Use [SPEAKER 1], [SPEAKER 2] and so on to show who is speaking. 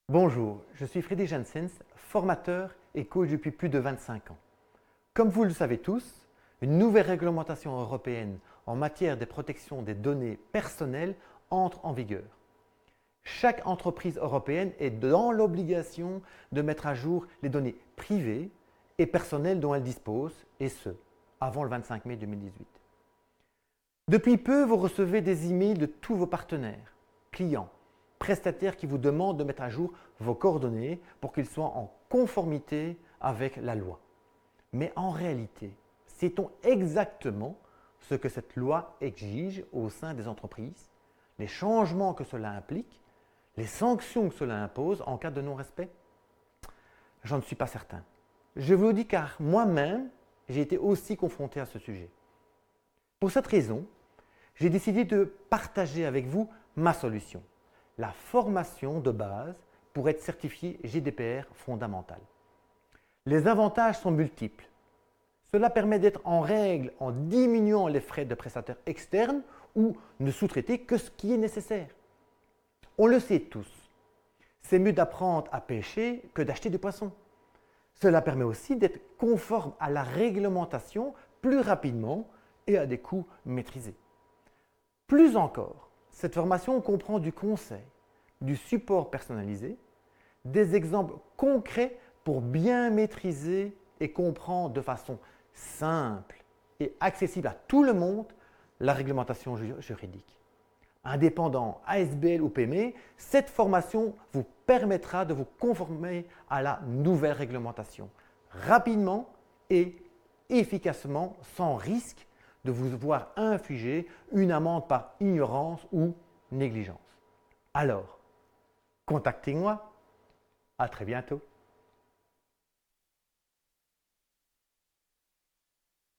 [SPEAKER 1] Bonjour, je suis Freddy Janssens, formateur et coach depuis plus de 25 ans. Comme vous le savez tous, une nouvelle réglementation européenne en matière de protection des données personnelles entre en vigueur. Chaque entreprise européenne est dans l'obligation de mettre à jour les données privées et personnelles dont elle dispose, et ce, avant le 25 mai 2018. Depuis peu, vous recevez des emails de tous vos partenaires, clients, prestataires qui vous demandent de mettre à jour vos coordonnées pour qu'ils soient en conformité avec la loi. Mais en réalité, sait-on exactement ce que cette loi exige au sein des entreprises, les changements que cela implique, les sanctions que cela impose en cas de non-respect? J'en ne suis pas certain. Je vous le dis car moi-même, j'ai été aussi confronté à ce sujet. Pour cette raison, j'ai décidé de partager avec vous ma solution, la formation de base pour être certifié GDPR fondamental. Les avantages sont multiples. Cela permet d'être en règle en diminuant les frais de prestataires externes ou ne sous-traiter que ce qui est nécessaire. On le sait tous, c'est mieux d'apprendre à pêcher que d'acheter du poisson. Cela permet aussi d'être conforme à la réglementation plus rapidement et à des coûts maîtrisés. Plus encore, cette formation comprend du conseil, du support personnalisé, des exemples concrets pour bien maîtriser et comprendre de façon simple et accessible à tout le monde la réglementation juridique. Indépendant, ASBL ou PME, cette formation vous permettra de vous conformer à la nouvelle réglementation rapidement et efficacement sans risque de vous voir infliger une amende par ignorance ou négligence. Alors, contactez-moi. À très bientôt.